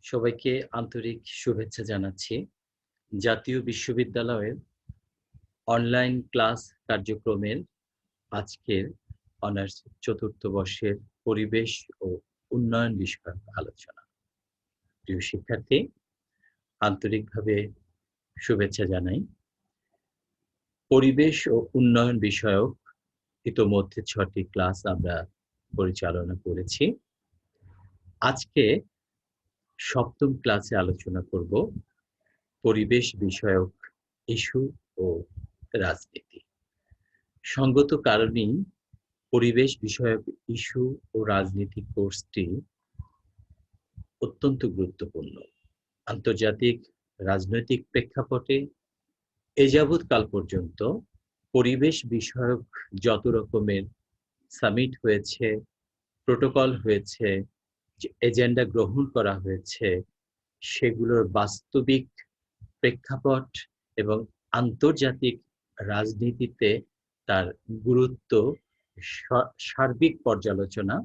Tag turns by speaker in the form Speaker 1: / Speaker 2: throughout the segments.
Speaker 1: সবাইকে আন্তরিক শুভেচ্ছা জানাচ্ছি। জাতীয় বিশ্ববিদ্যালয়ের অনলাইন ক্লাস কার্যক্রমের আজকের অনার্স ৪র্থ বর্ষের পরিবেশ ও উন্নয়ন বিষয়ক আলোচনা। প্রিয় শিক্ষার্থী, আন্তরিকভাবে শুভেচ্ছা জানাই। পরিবেশ ও উন্নয়ন বিষয়ক ইতোমধ্যে ৬টি ক্লাস আমরা পরিচালনা করেছি। আজকে ৭ম ক্লাসে আলোচনা করব পরিবেশ বিষয়ক ইস্যু ও রাজনীতি। সঙ্গত কারণেই পরিবেশ বিষয়ক ইস্যু ও রাজনীতি কোর্সটি অত্যন্ত গুরুত্বপূর্ণ। আন্তর্জাতিক রাজনৈতিক প্রেক্ষাপটে এ যাবৎকাল পর্যন্ত পরিবেশ বিষয়ক যত রকমের সামিট হয়েছে, প্রোটোকল হয়েছে, যে এজেন্ডা গ্রহণ করা হয়েছে, সেগুলোর বাস্তবিক প্রেক্ষাপট এবং আন্তর্জাতিক রাজনীতিতে তার গুরুত্ব সার্বিক পর্যালোচনা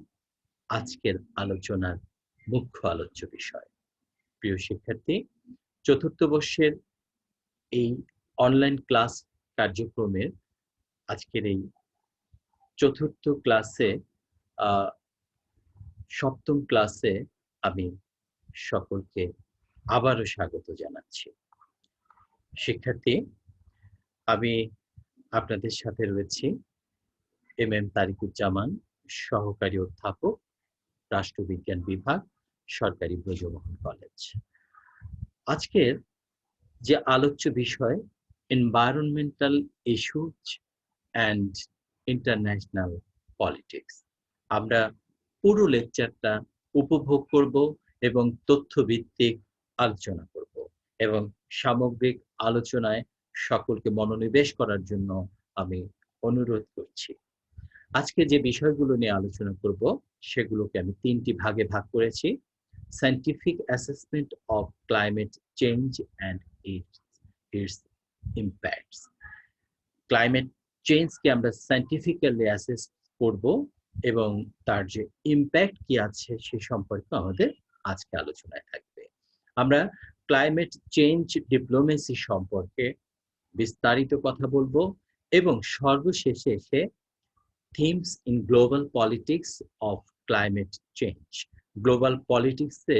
Speaker 1: আজকের আলোচনার মুখ্য আলোচ্য বিষয়। প্রিয় শিক্ষার্থী, ৪র্থ বর্ষের এই অনলাইন ক্লাস কার্যক্রমের আজকের এই ৪র্থ ক্লাসে ৭ম ক্লাসে আমি সকলকে আবারও স্বাগত জানাচ্ছি। শিক্ষার্থী, আমি আপনাদের সাথে রয়েছি এম তারিকুজ্জামান, সহকারী অধ্যাপক, রাষ্ট্রবিজ্ঞান বিভাগ, সরকারি ব্রজমোহন কলেজ। আজকের যে আলোচ্য বিষয় environmental issues and international politics. আমরা পুরো লেকচারটা উপভোগ করব এবং তথ্যভিত্তিক আলোচনা করব এবং সামগ্রিক আলোচনায় সকলকে মনোনিবেশ করার জন্য আমি অনুরোধ করছি। আজকে যে বিষয়গুলো নিয়ে আলোচনা করব সেগুলোকে আমি ৩টি ভাগে ভাগ করেছি। Scientific assessment of climate change and its impacts. Climate চেঞ্জকে আমরা সায়েন্টিফিক্যালি অ্যাসেস করব এবং তার যে ইম্প্যাক্ট কি আছে সে সম্পর্কে আমাদের আজকে আলোচনায় থাকবে। আমরা ক্লাইমেট চেঞ্জ ডিপ্লোমেসি সম্পর্কে বিস্তারিত কথা বলবো এবং সর্বশেষে এসে themes in global politics of climate change. Global পলিটিক্সে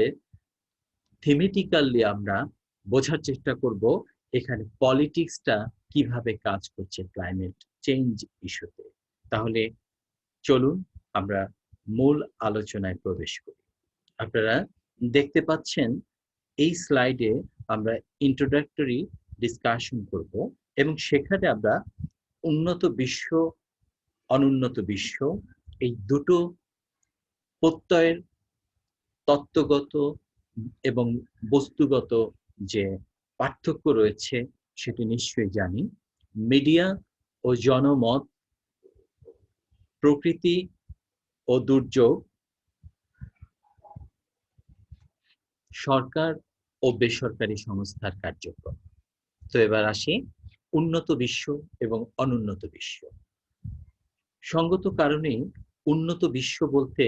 Speaker 1: থিমেটিক্যালি আমরা বোঝার চেষ্টা করব এখানে পলিটিক্সটা কিভাবে কাজ করছে ক্লাইমেট চেঞ্জ ইস্যুতে। তাহলে চলুন আমরা মূল আলোচনায় প্রবেশ করি। আপনারা দেখতে পাচ্ছেন এই স্লাইডে আমরা ইন্ট্রোডাক্টরি ডিসকাশন করব এবং সেখানে আমরা উন্নত বিশ্ব, অনুন্নত বিশ্ব এই দুটো প্রত্যয়ের তত্ত্বগত এবং বস্তুগত যে পার্থক্য রয়েছে সেটি নিশ্চয়ই জানি। মিডিয়া ও জনমত, প্রকৃতি ও দুর্যোগ, সরকার ও বেসরকারি সংস্থার কার্যক্রম। তো এবার আসি উন্নত বিশ্ব এবং অনুন্নত বিশ্ব। সঙ্গত কারণেই উন্নত বিশ্ব বলতে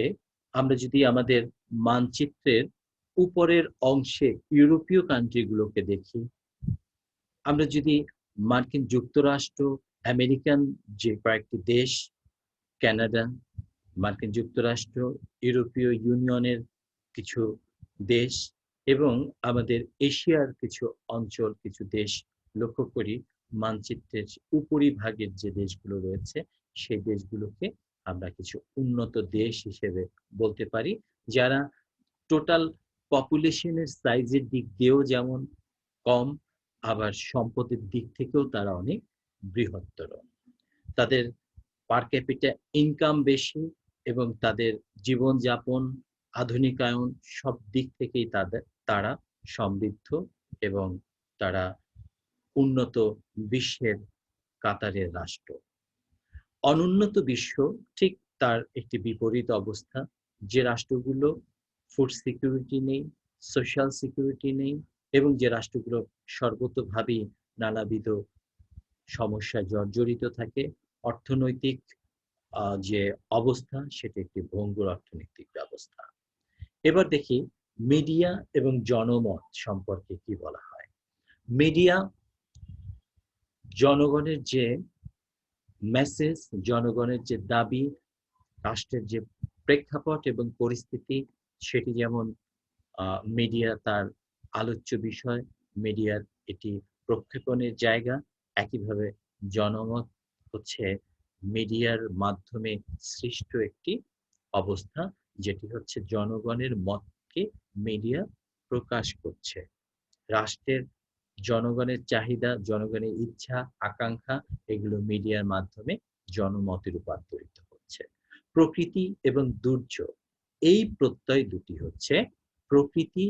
Speaker 1: আমরা যদি আমাদের মানচিত্রের উপরের অংশে ইউরোপীয় কান্ট্রিগুলোকে দেখি, আমরা যদি মার্কিন যুক্তরাষ্ট্র, আমেরিকান যে কয়েকটি দেশ, কানাডা, মার্কিন যুক্তরাষ্ট্র, ইউরোপীয় ইউনিয়নের কিছু দেশ এবং আমাদের এশিয়ার কিছু অঞ্চল, কিছু দেশ লক্ষ্য করি, মানচিত্রের উপরিভাগের যে দেশগুলো রয়েছে সেই দেশগুলোকে আমরা কিছু উন্নত দেশ হিসেবে বলতে পারি, যারা টোটাল পপুলেশনের সাইজের দিক দিয়েও যেমন কম, আবার সম্পদের দিক থেকেও তারা অনেক বৃহত্তর। তাদের পার ক্যাপিটা ইনকাম বেশি এবং তাদের জীবনযাপন, আধুনিকায়ন সব দিক থেকেই তারা সমৃদ্ধ এবং তারা উন্নত বিশ্বের কাতারের রাষ্ট্র। অনুন্নত বিশ্ব ঠিক তার একটি বিপরীত অবস্থা, যে রাষ্ট্রগুলো ফুড সিকিউরিটি নেই, সোশ্যাল সিকিউরিটি নেই এবং যে রাষ্ট্রগুলো সর্বতোভাবেই নানাবিধ সমস্যায় জর্জরিত থাকে, অর্থনৈতিক যে অবস্থা সেটা একটি ভঙ্গুর অর্থনৈতিক ব্যবস্থা। এবার দেখি মিডিয়া এবং জনমত সম্পর্কে কি বলা হয়? মিডিয়া জনগণের যে মেসেজ, জনগণের যে দাবি, রাষ্ট্রের যে প্রেক্ষাপট এবং পরিস্থিতি, সেটি যেমন মিডিয়া তার আলোচ্য বিষয়, মিডিয়ার এটি প্রক্ষেপণের জায়গা, একইভাবে জনমত হচ্ছে মিডিয়ার মাধ্যমে সৃষ্ট একটি অবস্থা, যেটি হচ্ছে জনগণের মতকে মিডিয়া প্রকাশ করছে। রাষ্ট্রের জনগণের চাহিদা, জনগণের ইচ্ছা, আকাঙ্ক্ষা, এগুলো মিডিয়ার মাধ্যমে জনমতে রূপান্তরিত হচ্ছে। প্রকৃতি এবং দুর্যোগ, এই প্রত্যয় দুটি হচ্ছে প্রকৃতি।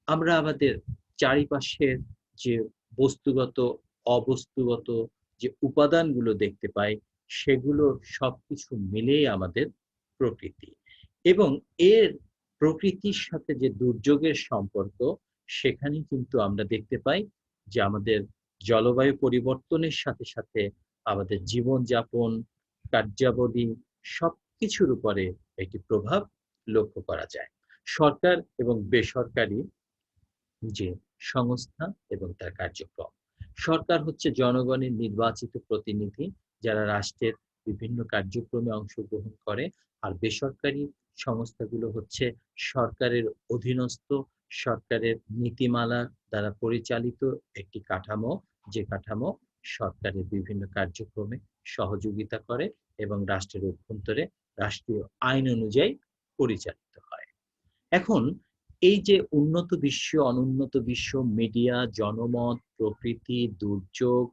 Speaker 1: আমরা আমাদের চারিপাশের যে বস্তুগত, অবস্তুগত যে উপাদানগুলো দেখতে পাই, সেগুলো সবকিছু মিলেই আমাদের প্রকৃতি। এবং এর প্রকৃতির সাথে যে দুর্যোগের সম্পর্ক, সেখানে কিন্তু আমরা দেখতে পাই যে আমাদের জলবায়ু পরিবর্তনের সাথে সাথে আমাদের জীবনযাপন, কার্যাবলী সবকিছুর উপরে একটি প্রভাব লক্ষ্য করা যায়। সরকার এবং বেসরকারি যে সংস্থা এবং তার কার্যক্রম। সরকার হচ্ছে জনগণের নির্বাচিত প্রতিনিধি, যারা রাষ্ট্রের বিভিন্ন কার্যক্রমে অংশগ্রহণ করে। আর বেসরকারি সংস্থাগুলো হচ্ছে সরকারের অধীনস্থ, সরকারের নীতিমালা দ্বারা পরিচালিত একটি কাঠামো, যে কাঠামো সরকারের বিভিন্ন কার্যক্রমে সহযোগিতা করে এবং রাষ্ট্রের অভ্যন্তরে রাষ্ট্রীয় আইন অনুযায়ী পরিচালিত হয়। এখন এই যে উন্নত বিশ্ব, অনুন্নত বিশ্ব, মিডিয়া, জনমত, প্রকৃতি, দুর্যোগ,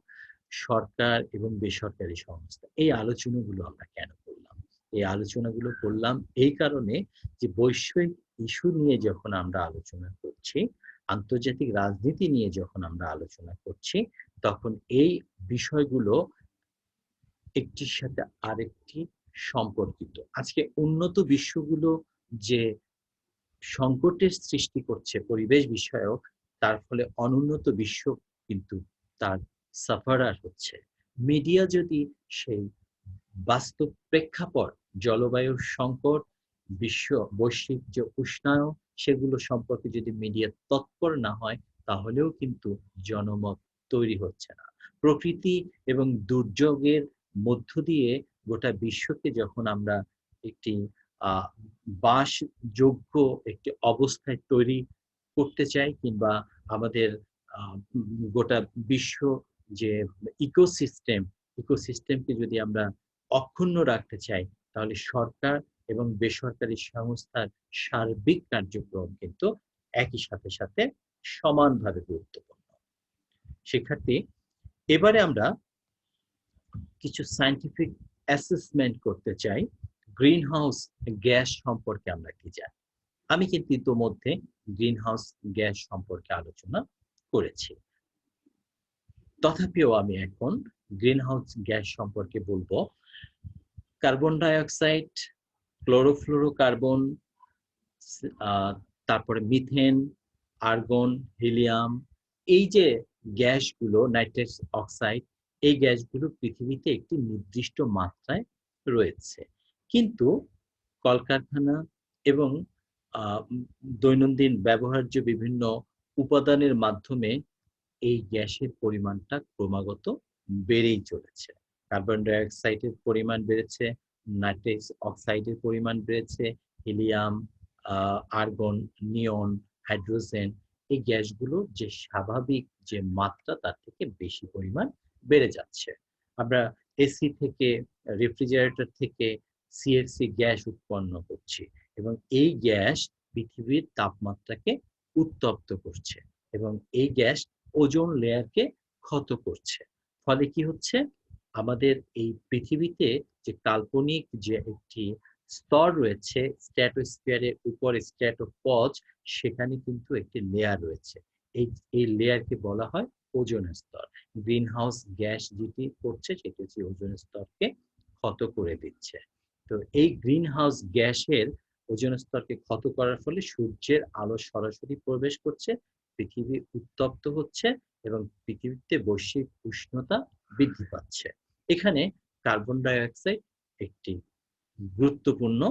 Speaker 1: সরকার এবং বেসরকারি সংস্থা, এই আলোচনাগুলো আমরা কেন করলাম? এই আলোচনাগুলো করলাম এই কারণে যে বৈশ্বিক ইস্যু নিয়ে যখন আমরা আলোচনা করছি, আন্তর্জাতিক রাজনীতি নিয়ে যখন আমরা আলোচনা করছি, তখন এই বিষয়গুলো একটির সাথে আরেকটি সম্পর্কিত। আজকে উন্নত বিশ্বগুলো যে সংকটের সৃষ্টি করছে পরিবেশ বিষয়ক, তার ফলে অনুন্নত বিশ্ব কিন্তু তার সাফারার হচ্ছে। মিডিয়া যদি সেই বাস্তব প্রেক্ষাপট, জলবায়ুর সংকট, বিশ্ব বৈশ্বিক যে উষ্ণায়ন, সেগুলো সম্পর্কে যদি মিডিয়া তৎপর না হয়, তাহলেও কিন্তু জনমত তৈরি হচ্ছে না। প্রকৃতি এবং দুর্যোগের মধ্য দিয়ে গোটা বিশ্বকে যখন আমরা একটি আহ বাসযোগ্য একটি অবস্থায় তৈরি করতে চাই, কিংবা আমাদের গোটা বিশ্ব যে ইকোসিস্টেম, ইকোসিস্টেমকে যদি আমরা অক্ষুণ্ণ রাখতে চাই, তাহলে সরকার এবং বেসরকারি সংস্থার সার্বিক কার্যক্রম কিন্তু একই সাথে সাথে সমানভাবে গুরুত্বপূর্ণ। শিক্ষার্থী, এবারে আমরা কিছু সায়েন্টিফিক অ্যাসেসমেন্ট করতে চাই। গ্রিন হাউস গ্যাস সম্পর্কে আমরা কি জানি? আমি কিন্তু ইতোমধ্যে গ্রিন হাউস গ্যাস সম্পর্কে আলোচনা করেছি। তথাপিও আমি এখন গ্রিন হাউস গ্যাস সম্পর্কে বলবো। কার্বন ডাই অক্সাইড, ক্লোরোফ্লোরোকার্বন, তারপরে মিথেন, আর্গন, হিলিয়াম, এই যে গ্যাসগুলো, নাইট্রাস অক্সাইড, এই গ্যাসগুলো পৃথিবীতে একটি নির্দিষ্ট মাত্রায় রয়েছে। কিন্তু কলকারখানা এবং দৈনন্দিন ব্যবহার্য বিভিন্ন উপাদানের মাধ্যমে এই গ্যাসের পরিমাণটা ক্রমাগত বেড়েই চলেছে। কার্বন ডাই অক্সাইডের পরিমাণ বেড়েছে, নাইট্রাস অক্সাইডের পরিমাণ বেড়েছে, হিলিয়াম, আর্গন, নিয়ন, হাইড্রোজেন, এই গ্যাসগুলো যে স্বাভাবিক যে মাত্রা, তার থেকে বেশি পরিমাণ বেড়ে যাচ্ছে। আমরা এসি থেকে, রেফ্রিজারেটর থেকে সিএফসি গ্যাস উৎপন্ন করছি এবং এই গ্যাস পৃথিবীর তাপমাত্রাকে উত্তপ্ত করছে এবং এই গ্যাস ওজোন লেয়ারকে ক্ষত করছে। ফলে কি হচ্ছে? আমাদের এই পৃথিবীতে যে কাল্পনিক যে একটি স্তর রয়েছে, স্ট্র্যাটোস্ফিয়ারের উপরে স্ট্র্যাটোপজ, সেখানে কিন্তু একটি লেয়ার রয়েছে। এই লেয়ারকে বলা হয় ওজোন স্তর। গ্রিন হাউস গ্যাস যেটি করছে, সেটি হচ্ছে ওজোন স্তরকে ক্ষত করে দিচ্ছে। তো এই গ্রিন হাউস গ্যাসের ওজোন স্তরকে ক্ষত করার ফলে সূর্যের আলো সরাসরি প্রবেশ করছে, পৃথিবী উত্তপ্ত হচ্ছে এবং পৃথিবীতে বৈশ্বিক উষ্ণতা বৃদ্ধি পাচ্ছে। এখানে কার্বন ডাই অক্সাইড একটি গুরুত্বপূর্ণ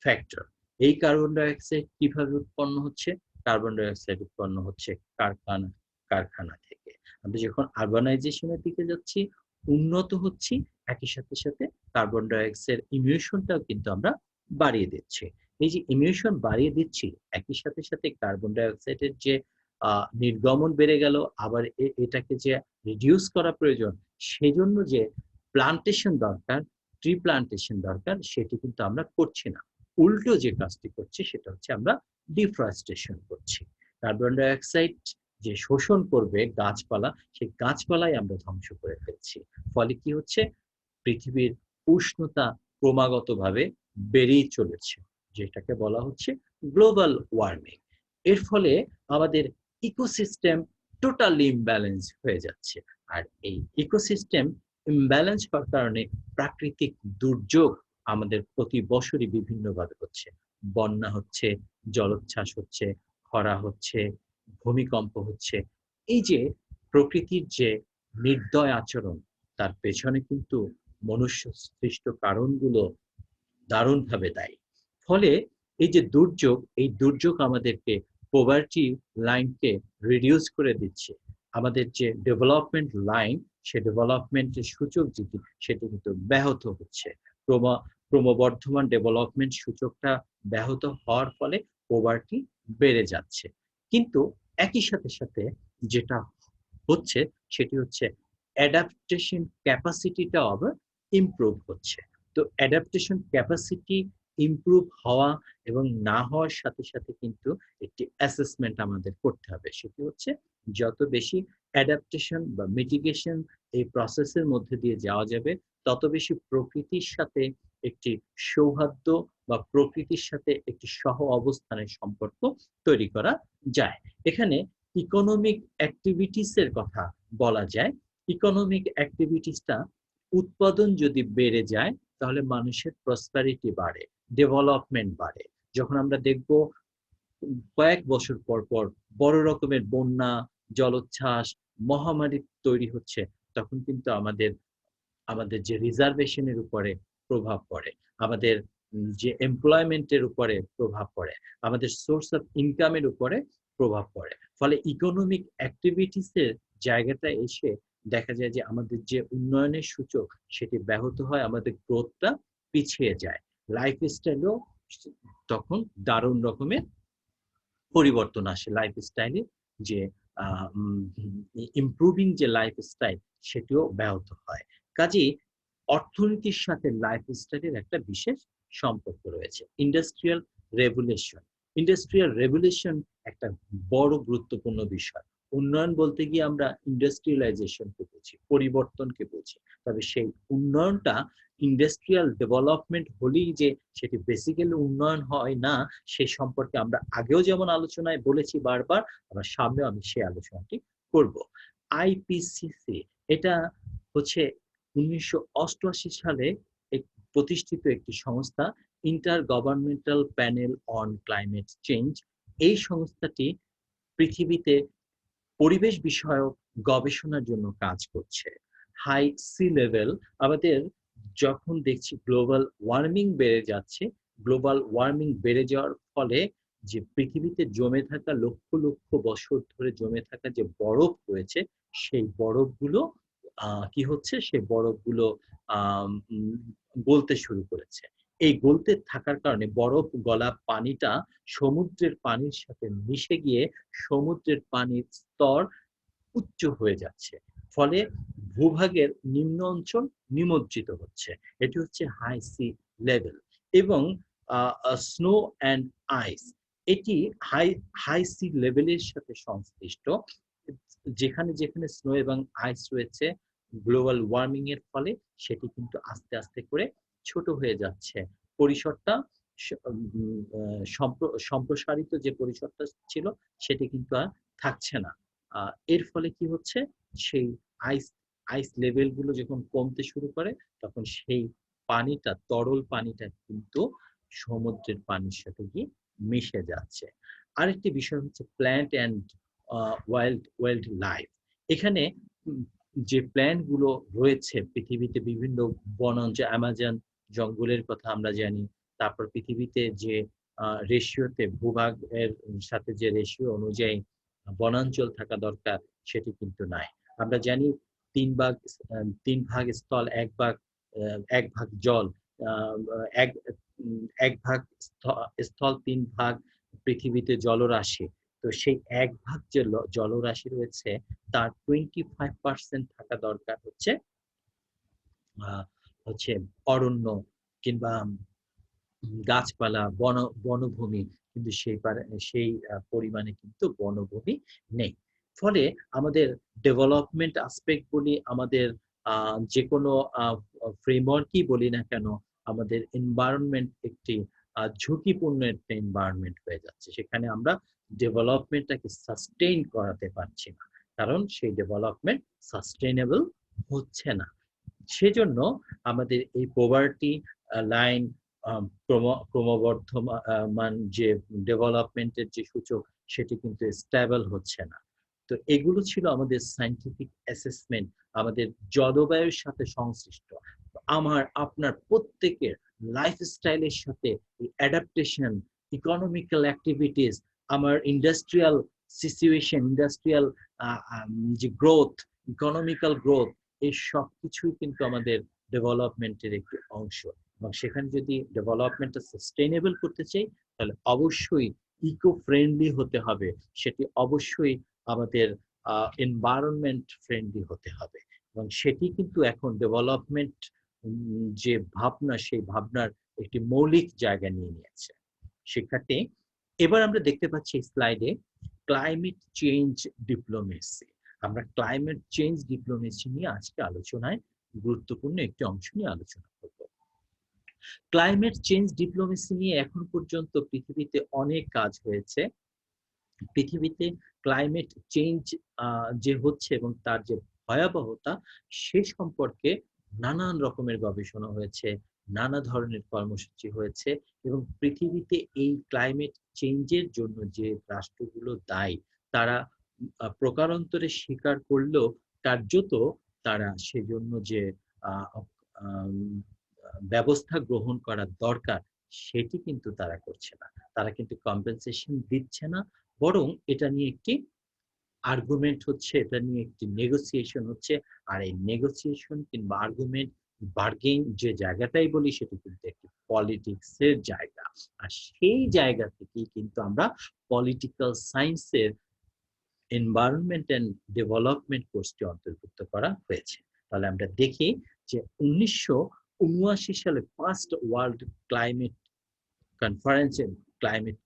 Speaker 1: ফ্যাক্টর। এই কার্বন ডাই অক্সাইড কিভাবে উৎপন্ন হচ্ছে? কার্বন ডাই অক্সাইড উৎপন্ন হচ্ছে কারখানা থেকে। আমরা যখন আরবানাইজেশনের দিকে যাচ্ছি, উন্নত হচ্ছি, একই সাথে সাথে কার্বন ডাই অক্সাইড ইমিশনটাও কিন্তু আমরা বাড়িয়ে দিচ্ছি। এই যে ইমিশন বাড়িয়ে দিচ্ছি, একই সাথে সাথে কার্বন ডাই অক্সাইডের যে নির্গমন বেড়ে গেল, আবার এটাকে যে রিডিউস করা প্রয়োজন, সেজন্য যে প্লান্টেশন দরকার, ট্রি প্লান্টেশন দরকার, সেটি কিন্তু আমরা করছি না। উল্টো যে কাজটি করছি সেটা হচ্ছে আমরা ডিফরেস্টেশন করছি। কার্বন ডাই অক্সাইড যে শোষণ করবে গাছপালা, সেই গাছপালাই আমরা ধ্বংস করে ফেলছি। ফলে কি হচ্ছে, পৃথিবীর উষ্ণতা ক্রমাগতভাবে বেড়েই চলেছে, যেটাকে বলা হচ্ছে গ্লোবাল ওয়ার্মিং। এর ফলে আমাদের ইকোসিস্টেম টোটালি ইমব্যালেন্স হয়ে যাচ্ছে। আর এই ইকোসিস্টেম ইমব্যালেন্স হওয়ার কারণে প্রাকৃতিক দুর্যোগ আমাদের প্রতি বছরই বিভিন্নভাবে হচ্ছে। বন্যা হচ্ছে, জলোচ্ছ্বাস হচ্ছে, খরা হচ্ছে, ভূমিকম্প হচ্ছে। এই যে প্রকৃতির যে নির্দয় আচরণ, তার পেছনে কিন্তু মনুষ্য সৃষ্ট কারণগুলো দারুণভাবে দায়ী। ফলে এই যে দুর্যোগ, এই দুর্যোগ আমাদেরকে পভার্টি লাইনকে রিডিউস করে দিচ্ছে। আমাদের যে ডেভেলপমেন্ট লাইন, সে ডেভেলপমেন্টের সূচক যেটি, সেটি কিন্তু ব্যাহত হচ্ছে। ক্রমবর্ধমান ডেভেলপমেন্ট সূচকটা ব্যাহত হওয়ার ফলে পভার্টি বেড়ে যাচ্ছে। কিন্তু একই সাথে সাথে যেটা হচ্ছে সেটি হচ্ছে অ্যাডাপ্টেশন ক্যাপাসিটিটা আবার ইমপ্রুভ হচ্ছে। তো অ্যাডাপ্টেশন ক্যাপাসিটি ইমপ্রুভ হওয়া এবং না হওয়ার সাথে সাথে কিন্তু একটি অ্যাসেসমেন্ট আমাদের করতে হবে। সেটি হচ্ছে যত বেশি অ্যাডাপ্টেশন বা মিটিগেশন এই প্রসেসের মধ্যে দিয়ে যাওয়া যাবে, তত বেশি প্রকৃতির সাথে একটি সৌহার্দ্য বা প্রকৃতির সাথে একটি সহ অবস্থানের সম্পর্ক তৈরি করা যায়। এখানে ইকোনমিক অ্যাক্টিভিটিস এর কথা বলা যায়। ইকোনমিক অ্যাক্টিভিটিসটা, উৎপাদন যদি বেড়ে যায় তাহলে মানুষের প্রসপারিটি বাড়ে, ডেভেলপমেন্ট বাড়ে। যখন আমরা দেখব কয়েক বছর পর পর বড় রকমের বন্যা, জলোচ্ছ্বাস, মহামারী তৈরি হচ্ছে, তখন কিন্তু আমাদের আমাদের যে রিজার্ভেশনের উপরে প্রভাব পড়ে, আমাদের যে এমপ্লয়মেন্টের উপরে প্রভাব পড়ে, আমাদের সোর্স অফ ইনকামের উপরে প্রভাব পড়ে। ফলে ইকোনমিক অ্যাক্টিভিটিস এর জায়গাটা এসে দেখা যায় যে আমাদের যে উন্নয়নের সূচক, সেটি ব্যাহত হয়, আমাদের গ্রোথটা পিছিয়ে যায়। লাইফস্টাইলও তখন দারুণ রকমের পরিবর্তন আসে। লাইফস্টাইলে যে ইমপ্রুভিং যে লাইফস্টাইল, সেটিও ব্যাহত হয়। কাজেই অর্থনীতির সাথে লাইফস্টাইলের একটা বিশেষ সম্পর্ক রয়েছে। ইন্ডাস্ট্রিয়াল রেভলিউশন একটা বড় গুরুত্বপূর্ণ বিষয়। উন্নয়ন বলতে গিয়ে আমরা ইন্ডাস্ট্রিয়ালাইজেশনকে বুঝি, পরিবর্তনকে বুঝি। তবে সেই উন্নয়নটা ইন্ডাস্ট্রিয়াল ডেভেলপমেন্ট হলেই যে সেটি বেসিক্যালি উন্নয়ন হয় না, সে সম্পর্কে আমরা আগেও যেমন আলোচনায় বলেছি বারবার, আবার সামনেও আমি সেই আলোচনাটি করব। আইপিসিসি, এটা হচ্ছে 1988 সালে প্রতিষ্ঠিত একটি সংস্থা, inter governmental panel on climate change. এই সংস্থাটি পৃথিবীতে পরিবেশ বিষয়ক গবেষণার জন্য কাজ করছে। হাই সি লেভেল, আমাদের যখন দেখছি গ্লোবাল ওয়ার্মিং বেড়ে যাচ্ছে, গ্লোবাল ওয়ার্মিং বেড়ে যাওয়ার ফলে যে পৃথিবীতে জমে থাকা লক্ষ লক্ষ বছর ধরে জমে থাকা যে বরফ রয়েছে, সেই বরফগুলো কি হচ্ছে, সেই বরফগুলো গলতে শুরু করেছে। এই গলতে থাকার কারণে বরফ গলা পানিটা সমুদ্রের পানির সাথে মিশে গিয়ে সমুদ্রের পানির স্তর উচ্চ হয়ে যাচ্ছে। ফলে ভূভাগের নিম্ন অঞ্চল নিমজ্জিত হচ্ছে। এটি হচ্ছে হাই সি লেভেল। এবং স্নো অ্যান্ড আইস, এটি হাই হাই সি লেভেলের সাথে সংশ্লিষ্ট। যেখানে যেখানে স্নো এবং আইস রয়েছে, গ্লোবাল ওয়ার্মিং এর ফলে সেটি কিন্তু আস্তে আস্তে করে ছোট হয়ে যাচ্ছে। পরিসরটা সম্প্রসারিত যে পরিসরটা ছিল, সেটি কিন্তু আর থাকছে না। এর ফলে কি হচ্ছে, সেই আইস আইস লেভেল গুলো যখন কমতে শুরু করে, তখন সেই পানিটা, তরল পানিটা কিন্তু সমুদ্রের পানির সাথে গিয়ে মিশে যাচ্ছে। আরেকটি বিষয় হচ্ছে প্ল্যান্ট অ্যান্ড ওয়াইল্ড লাইফ। এখানে যে প্ল্যান্ট গুলো রয়েছে পৃথিবীতে, বিভিন্ন বনাঞ্চল, অ্যামাজন জঙ্গলের কথা আমরা জানি। তারপর পৃথিবীতে যে রেশিওতে ভূভাগের সাথে যে রেশিও অনুযায়ী বনাঞ্চল থাকা দরকার সেটি কিন্তু নাই। আমরা জানি 3 ভাগ স্থল, 1 ভাগ জল, আহ, এক এক ভাগ স্থল, 3 ভাগ পৃথিবীতে জলরাশি। তো সেই 1 ভাগ যে জলরাশি রয়েছে তার 25% থাকা দরকার হচ্ছে আহ, হচ্ছে অরণ্য কিংবা গাছপালা, বনভূমি, কিন্তু সেই পরিমাণে কিন্তু বনভূমি নেই। ফলে আমাদের ডেভেলপমেন্ট আসপেক্ট বলি, আমাদের যে কোনো ফ্রেমওয়ার্কই বলি না কেন, আমাদের এনভায়রনমেন্ট একটি ঝুঁকিপূর্ণ একটা এনভায়রনমেন্ট হয়ে যাচ্ছে। সেখানে আমরা ডেভেলপমেন্টটাকে সাস্টেইন করাতে পারছি না, কারণ সেই ডেভেলপমেন্ট সাস্টেইনেবল হচ্ছে না। সেজন্য আমাদের এই পভার্টি লাইন, ক্রমবর্ধমান যে ডেভেলপমেন্টের যে সূচক সেটি কিন্তু স্টেবল হচ্ছে না। তো এগুলো ছিল আমাদের সায়েন্টিফিক অ্যাসেসমেন্ট, আমাদের জলবায়ুর সাথে সংশ্লিষ্ট আমার আপনার প্রত্যেকের লাইফস্টাইলের সাথে অ্যাডাপ্টেশন, ইকোনমিক্যাল অ্যাক্টিভিটিস, আমার ইন্ডাস্ট্রিয়াল সিচুয়েশন, ইন্ডাস্ট্রিয়াল যে গ্রোথ, ইকোনমিক্যাল গ্রোথ, এই সব কিছুই কিন্তু আমাদের ডেভেলপমেন্টের একটি অংশ। এবং সেখানে যদি ডেভেলপমেন্টটা সাস্টেইনেবল করতে চাই, তাহলে অবশ্যই ইকো ফ্রেন্ডলি হতে হবে, সেটি অবশ্যই আমাদের এনভায়রনমেন্ট ফ্রেন্ডলি হতে হবে। এবং সেটি কিন্তু এখন ডেভেলপমেন্ট যে ভাবনা, সেই ভাবনার একটি মৌলিক জায়গা নিয়ে নিয়েছে। শিক্ষার্থী, এবার আমরা দেখতে পাচ্ছি স্লাইডে ক্লাইমেট চেঞ্জ ডিপ্লোমেসি। আমরা ক্লাইমেট চেঞ্জ ডিপ্লোমেসি নিয়ে আজকে আলোচনায় গুরুত্বপূর্ণ একটি অংশ নিয়ে আলোচনা করব। ক্লাইমেট চেঞ্জ ডিপ্লোমেসি নিয়ে এখন পর্যন্ত পৃথিবীতে অনেক কাজ হয়েছে। পৃথিবীতে ক্লাইমেট চেঞ্জ যে হচ্ছে এবং তার যে ভয়াবহতা, সে সম্পর্কে নানান রকমের গবেষণা হয়েছে, নানা ধরনের কর্মসূচি হয়েছে, এবং পৃথিবীতে এই ক্লাইমেট চেঞ্জের জন্য যে রাষ্ট্রগুলো দায়ী, তারা প্রকারান্তরে স্বীকার করলেও কার্যত তারা সেজন্য যে ব্যবস্থা গ্রহণ করা দরকার সেটি কিন্তু তারা করছে না। তারা কিন্তু কম্পেনসেশন দিচ্ছে না, বরং এটা নিয়ে একটি আর্গুমেন্ট হচ্ছে, এটা নিয়ে একটি নেগোসিয়েশন হচ্ছে। আর এই নেগোসিয়েশন কিংবা আর্গুমেন্ট, বার্গেন যে জায়গাটাই বলি, সেটি কিন্তু একটি পলিটিক্সের জায়গা। আর সেই জায়গা থেকেই কিন্তু আমরা পলিটিক্যাল সায়েন্সের এনভায়রনমেন্ট অ্যান্ড ডেভেলপমেন্ট কোর্সটি অন্তর্ভুক্ত করা হয়েছে। তাহলে আমরা দেখি যে 1979 সালে ফার্স্ট ওয়ার্ল্ড ক্লাইমেট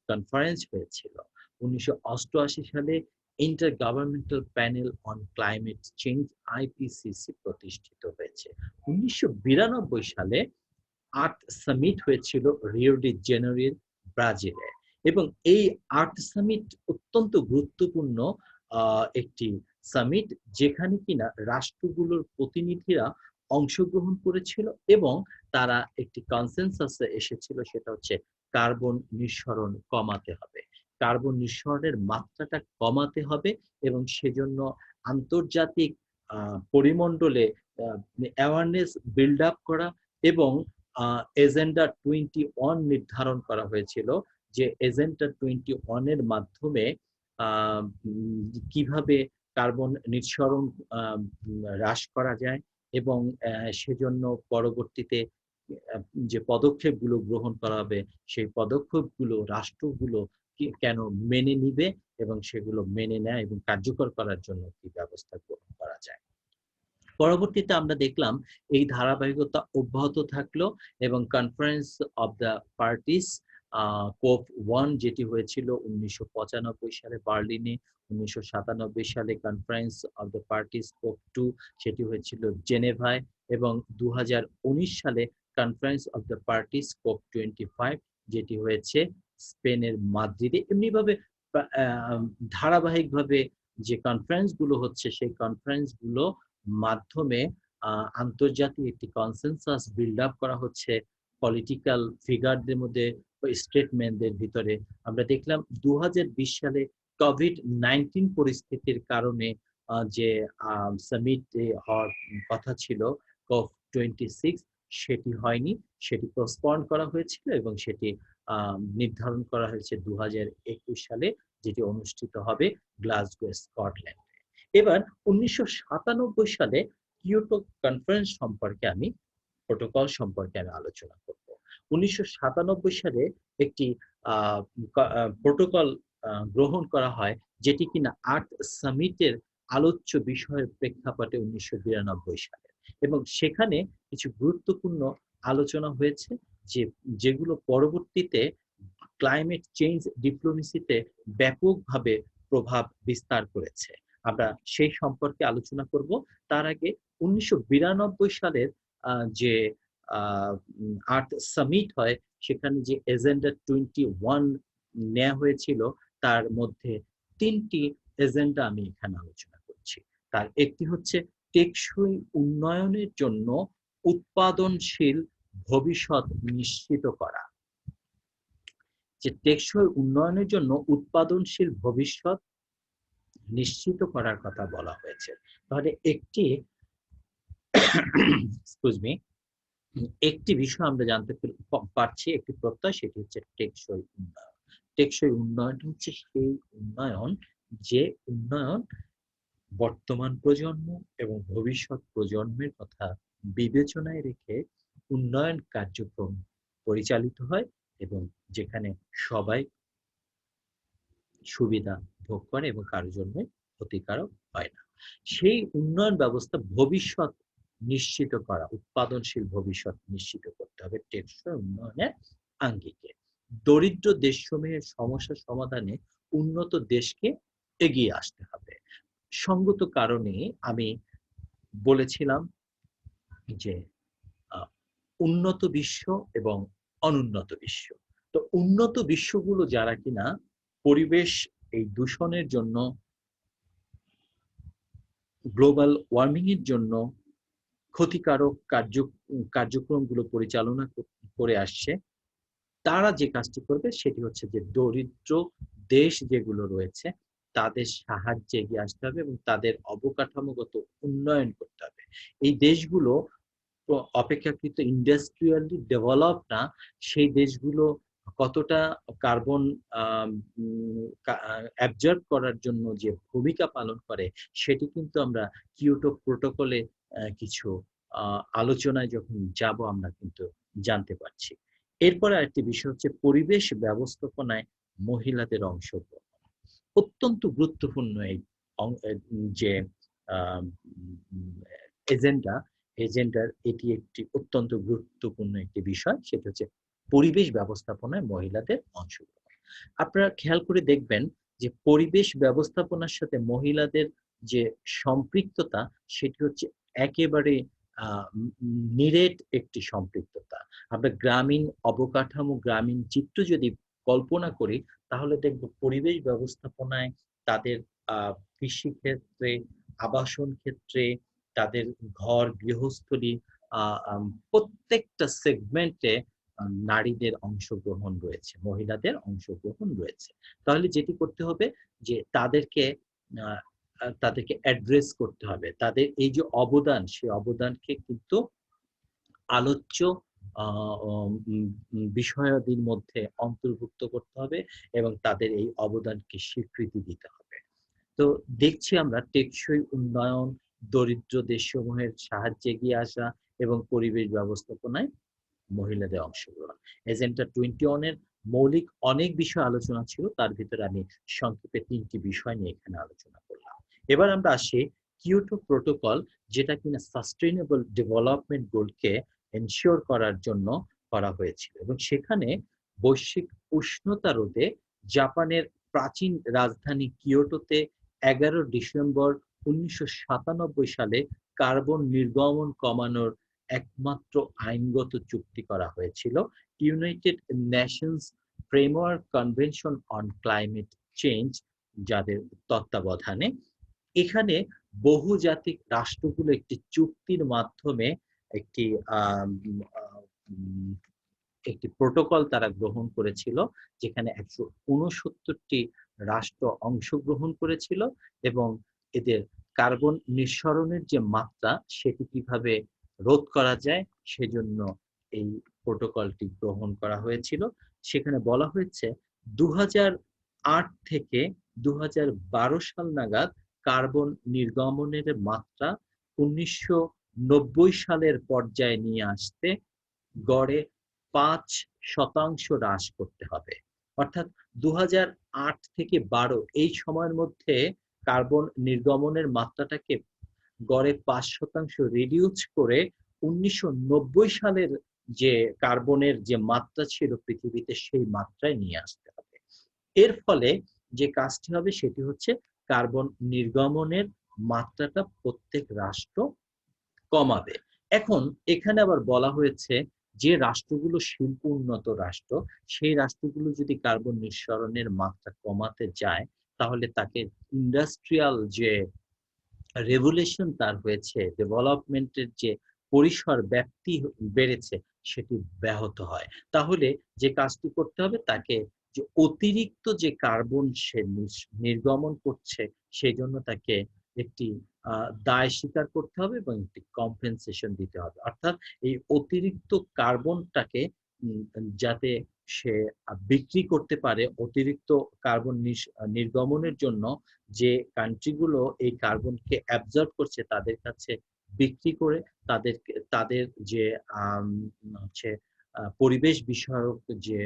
Speaker 1: কনফারেন্স হয়েছিল। 1988 সালে inter governmental panel on climate change IPCC প্রতিষ্ঠিত হয়েছে। 1992 সালে আর্থ সামিট হয়েছিল রিও ডি জেনেরির ব্রাজিলে। এবং এই আর্থ সামিট অত্যন্ত গুরুত্বপূর্ণ একটি সামিট, যেখানে কিনা রাষ্ট্রগুলোর প্রতিনিধিরা অংশগ্রহণ করেছিল এবং তারা একটি কনসেনসাসে এসেছিল, সেটা হচ্ছে কার্বন নিঃসরণ কমাতে হবে, কার্বন নিঃসরণের মাত্রাটা কমাতে হবে, এবং সেজন্য আন্তর্জাতিক পরিমণ্ডলে অ্যাওয়ারনেস বিল্ড আপ করা এবং এজেন্ডা 21 নির্ধারণ করা হয়েছিল, যে এজেন্ডা 21 এর মাধ্যমে কিভাবে কার্বন নিঃসরণ হ্রাস করা যায়, এবং সেজন্য পরবর্তীতে যে পদক্ষেপগুলো গ্রহণ করা হবে, সেই পদক্ষেপগুলো রাষ্ট্রগুলো কেন মেনে নিবে এবং সেগুলো মেনে নেয় এবং কার্যকর করার জন্য কি ব্যবস্থা গ্রহণ করা যায়। পরবর্তীতে আমরা দেখলাম এই ধারাবাহিকতা অব্যাহত থাকলো এবং কনফারেন্স অফ দ্য পার্টিস কোপ 1 যেটি হয়েছিল 1995 সালে বার্লিনে, 1997 সালে কনফারেন্স অফ দ্য পার্টিস কোপ 2 সেটি হয়েছিল জেনেভায়, এবং 2019 সালে কনফারেন্স অফ দ্য পার্টিস কোপ 25 যেটি হয়েছে স্পেনের মাদ্রিদে। এমনিভাবে ধারাবাহিকভাবে যে কনফারেন্স গুলো হচ্ছে, সেই কনফারেন্স গুলো মাধ্যমে আন্তর্জাতিক একটি কনসেনসাস বিল্ড আপ করা হচ্ছে পলিটিক্যাল ফিগারদের মধ্যে, স্টেটমেন্টদের ভিতরে। আমরা দেখলাম 2020 সালে কোভিড-19 পরিস্থিতির কারণে যে সামিট হওয়ার কথা ছিল COP26, সেটি হয়নি, সেটি পোস্টপন্ড করা হয়েছিল এবং সেটি নির্ধারণ করা হয়েছে 2021 সালে, যেটি অনুষ্ঠিত হবে গ্লাসগো, স্কটল্যান্ডে। এবার 1997 সালে কিয়োটো কনফারেন্স সম্পর্কে আমি প্রোটোকল সম্পর্কে আমি আলোচনা করব। 1997 সালে একটি প্রোটোকল গ্রহণ করা হয়, যেটি কিনা আর্থ সামিটের আলোচ্য বিষয়ের প্রেক্ষাপটে 1992 সালে, এবং সেখানে কিছু গুরুত্বপূর্ণ আলোচনা হয়েছে যেগুলো পরবর্তীতে ক্লাইমেট চেঞ্জ ডিপ্লোমেসিতে ব্যাপকভাবে প্রভাব বিস্তার করেছে। আমরা সেই সম্পর্কে আলোচনা করব। তার আগে 1992 সালের যে আর্থ সামিট হয়, সেখানে যে এজেন্ডা 21 নেওয়া হয়েছিল, তার মধ্যে 3টি এজেন্ডা আমি এখানে আলোচনা করছি। তার একটি হচ্ছে টেকসই উন্নয়নের জন্য উৎপাদনশীল ভবিষ্যৎ নিশ্চিত করা। যে টেকসই উন্নয়নের জন্য উৎপাদনশীল ভবিষ্যৎ নিশ্চিত করার কথা বলা হয়েছে। তাহলে একটি বিষয় আমরা জানতে পারছি, একটি প্রত্যয়, সেটি হচ্ছে টেকসই উন্নয়ন। টেকসই উন্নয়ন হচ্ছে সেই উন্নয়ন, যে উন্নয়ন বর্তমান প্রজন্ম এবং ভবিষ্যৎ প্রজন্মের কথা বিবেচনায় রেখে উন্নয়ন কার্যক্রম পরিচালিত হয়, এবং যেখানে সবাই সুবিধা ভোগ করে এবং কারোর জন্য ক্ষতিকারক হয় না। সেই উন্নয়ন ব্যবস্থা ভবিষ্যৎ নিশ্চিত করা, উৎপাদনশীল ভবিষ্যৎ নিশ্চিত করতে হবে টেকসই উন্নয়নের আঙ্গিকে। দরিদ্র দেশসমূহের সমস্যা সমাধানে উন্নত দেশকে এগিয়ে আসতে হবে। সঙ্গত কারণে আমি বলেছিলাম যে উন্নত বিশ্ব এবং অনুন্নত বিশ্ব। তো উন্নত বিশ্বগুলো যারা কিনা পরিবেশ এই দূষণের জন্য, গ্লোবাল ওয়ার্মিং এর জন্য ক্ষতিকারক কার্যক্রমগুলো পরিচালনা করে আসছে, তারা যে কাজটি করবে সেটি হচ্ছে যে দরিদ্র দেশ যেগুলো রয়েছে তাদের সাহায্যে এগিয়ে আসতে হবে এবং তাদের অবকাঠামোগত উন্নয়ন করতে হবে। এই দেশগুলো অপেক্ষাকৃত ইন্ডাস্ট্রিয়ালি ডেভেলপ না, সেই দেশগুলো কতটা কার্বন অ্যাবজর্ব করার জন্য যে ভূমিকা পালন করে, সেটি কিন্তু আমরা কিয়োটো প্রোটোকলে কিছু আলোচনায় যখন যাব আমরা কিন্তু জানতে পারছি। এরপরে আরেকটি বিষয় হচ্ছে পরিবেশ ব্যবস্থাপনায় মহিলাদের অংশগ্রহণ। অত্যন্ত গুরুত্বপূর্ণ এই যে এজেন্ডার এটি একটি অত্যন্ত গুরুত্বপূর্ণ একটি বিষয়, সেটা হচ্ছে পরিবেশ ব্যবস্থাপনায় মহিলাদের অংশগ্রহণ। আপনারা খেয়াল করে দেখবেন যে পরিবেশ ব্যবস্থাপনার সাথে মহিলাদের যে সম্পৃক্ততা, সেটি হচ্ছে একেবারে নিরেট একটি সম্পৃক্ততা। আমরা গ্রামীণ অবকাঠামো, গ্রামীণ চিত্র যদি কল্পনা করি, তাহলে দেখব পরিবেশ ব্যবস্থাপনায় তাদের কৃষি ক্ষেত্রে, আবাসন ক্ষেত্রে, তাদের ঘর গৃহস্থলী, প্রত্যেকটা সেগমেন্টে নারীদের অংশগ্রহণ রয়েছে, মহিলাদের অংশগ্রহণ রয়েছে। তাহলে যেটি করতে হবে যে তাদেরকে অ্যাড্রেস করতে হবে, তাদের এই যে অবদান, সেই অবদানকে কিন্তু আলোচ্য বিষয়াদির মধ্যে অন্তর্ভুক্ত করতে হবে এবং তাদের এই অবদানকে স্বীকৃতি দিতে হবে। তো দেখছি আমরা টেকসই উন্নয়ন, দরিদ্র দেশসমূহের সাহায্যে এগিয়ে আসা এবং পরিবেশ ব্যবস্থাপনায় মহিলাদের অংশগ্রহণ। এজেন্ডা 21 এর মৌলিক অনেক বিষয় আলোচনা ছিল, তার ভিতরে আমি সংক্ষেপে 3টি বিষয় নিয়ে এখানে আলোচনা করলাম। এবার আমরা আসি কিয়োটো প্রোটোকল, যেটা কিনা সাস্টেইনেবল ডেভেলপমেন্ট গোলকে এনশিওর করার জন্য করা হয়েছিল, এবং সেখানে বৈশ্বিক উষ্ণতা রোধে জাপানের প্রাচীন রাজধানী কিয়োটোতে 11 ডিসেম্বর 1997 সালে কার্বন নির্গমন কমানোর একমাত্র আইনগত চুক্তি করা হয়েছিল, United Nations framework convention on climate change, যাদের তত্ত্বাবধানে। এখানে বহুজাতিক রাষ্ট্রগুলো একটি চুক্তির মাধ্যমে একটি একটি প্রোটোকল তারা গ্রহণ করেছিল, যেখানে 169টি রাষ্ট্র অংশগ্রহণ করেছিল, এবং এদের কার্বন নিঃসরণের যে মাত্রা, সেটি কিভাবে রোধ করা যায় সেজন্য এই প্রোটোকলটি গ্রহণ করা হয়েছিল। সেখানে বলা হয়েছে 2008 থেকে 2012 সাল নাগাদ কার্বন নির্গমনের মাত্রা 1990 সালের পর্যায়ে নিয়ে আসতে গড়ে 5% হ্রাস করতে হবে। অর্থাৎ 2008 থেকে 12 এই সময়ের মধ্যে কার্বন নির্গমনের মাত্রাটাকে গড়ে 5% রিডিউস করে 1990 সালের যে কার্বনের যে মাত্রা ছিল পৃথিবীতে সেই মাত্রায় নিয়ে আসতে হবে। এর ফলে যে কাজটি হবে সেটি হচ্ছে কার্বন নির্গমনের মাত্রাটা প্রত্যেক রাষ্ট্র কমাবে। এখন এখানে আবার বলা হয়েছে যে রাষ্ট্রগুলো শিল্প উন্নত রাষ্ট্র, সেই রাষ্ট্রগুলো যদি কার্বন নিঃসরণের মাত্রা কমাতে যায়, তাহলে তাকে ইন্ডাস্ট্রিয়াল যে রেভুলেশন তার হয়েছে, ডেভেলপমেন্টের যে পরিসর ব্যাপ্তি বেড়েছে, সেটি ব্যাহত হয়। তাহলে যে কাজটি করতে হবে তাকে যে অতিরিক্ত যে কার্বন সে নির্গমন করছে, সেজন্য তাকে একটি দায় স্বীকার করতে হবে এবং একটি কম্পেনসেশন দিতে হবে। অর্থাৎ এই অতিরিক্ত কার্বনটাকে যাতে সে বিক্রি করতে পারে, অতিরিক্ত কার্বন নির্গমনের জন্য যে কান্ট্রিগুলো এই কার্বনকে অ্যাবজর্ব করছে তাদের কাছে বিক্রি করে তাদের যে হচ্ছে পরিবেশ বিষয়ক যে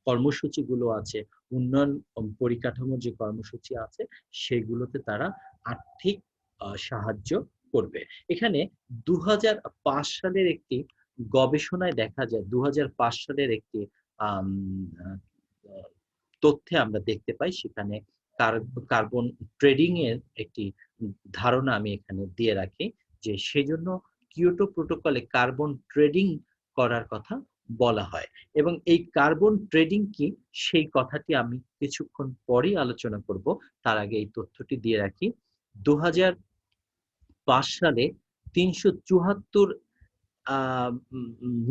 Speaker 1: কর্মসূচিগুলো আছে, উন্নয়ন পরিকাঠামোর যে কর্মসূচি আছে, সেগুলোতে তারা আর্থিক সাহায্য করবে। এখানে 2005 সালের একটি গবেষণায় দেখা যায়, 2005 সালের একটি আম তথ্যে আমরা দেখতে পাই, সেখানে কার্বন ট্রেডিং এর একটি ধারণা আমি এখানে দিয়ে রাখি, যে সেজন্য কিয়োটো প্রোটোকলে কার্বন ট্রেডিং করার কথা বলা হয়। এবং এই কার্বন ট্রেডিং কি, সেই কথাটি আমি কিছুক্ষণ পরেই আলোচনা করব। তার আগে এই তথ্যটি দিয়ে রাখি। 2005 সালে 374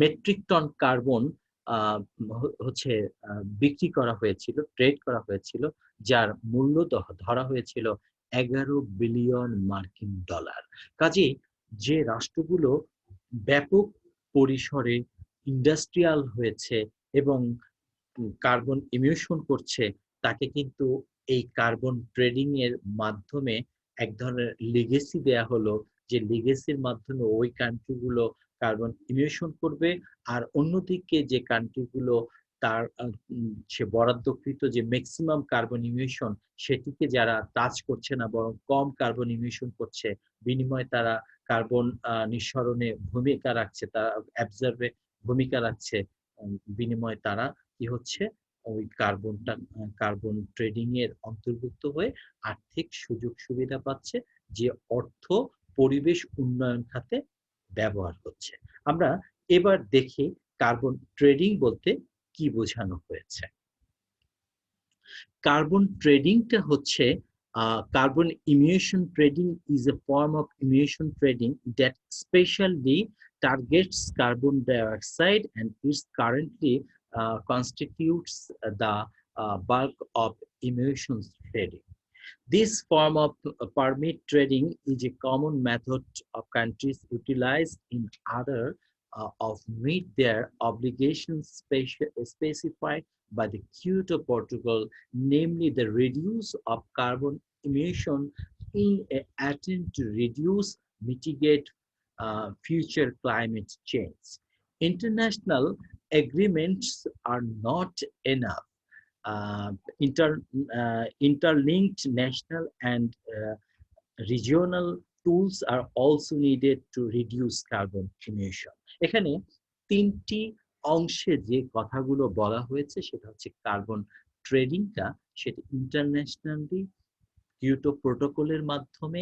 Speaker 1: মেট্রিক টন কার্বন হচ্ছে বিক্রি করা হয়েছিল, ট্রেড করা হয়েছিল, যার মূল্য ধরা হয়েছিল 11 বিলিয়ন মার্কিন ডলার। কাজেই যে রাষ্ট্রগুলো ব্যাপক পরিসরে ইন্ডাস্ট্রিয়াল হয়েছে এবং কার্বন ইমিশন করছে, তাকে কিন্তু এই কার্বন ট্রেডিং এর মাধ্যমে এক ধরনের লিগেসি দেয়া হলো, যে লিগেসির মাধ্যমে ওই কান্ট্রিগুলো কার্বন ইমিশন করবে, আর অন্যদিকে যে কান্ট্রিগুলো তার সে বরাদ্দকৃত যে ম্যাক্সিমাম কার্বন ইমিশন, সেটিকে যারা টাচ করছে না বরং কম কার্বন ইমিশন করছে, বিনিময়ে তারা কার্বন নিঃসরণে ভূমিকা রাখছে, তারা অ্যাবজর্বে ভূমিকা রাখছে, বিনিময়ে তারা কি হচ্ছে, ওই কার্বন ট্রেডিং এর অন্তর্ভুক্ত হয়ে আর্থিক সুযোগ সুবিধা পাচ্ছে, যে অর্থ পরিবেশ উন্নয়ন খাতে ব্যবহার হচ্ছে। আমরা এবার দেখি কার্বন ট্রেডিং বলতে কি বোঝানো হয়েছে। কার্বন ট্রেডিংটা হচ্ছে carbon emission trading is a form of emission trading that specially targets carbon dioxide, and it currently constitutes the bulk of emissions trading. This form of permit trading is a common method of countries utilize in order of meet their obligations specified by the Kyoto Protocol, namely the reduce of carbon emission in an attempt to reduce, mitigate future climate change. International agreements are not enough. uh, interlinked national and regional tools are also needed to reduce carbon emission. এখানে তিনটি অংশে যে কথাগুলো বলা হয়েছে, সেটা হচ্ছে carbon ট্রেডিংটা, সেটা ইন্টারন্যাশনালি কিয়োটো প্রোটোকলের মাধ্যমে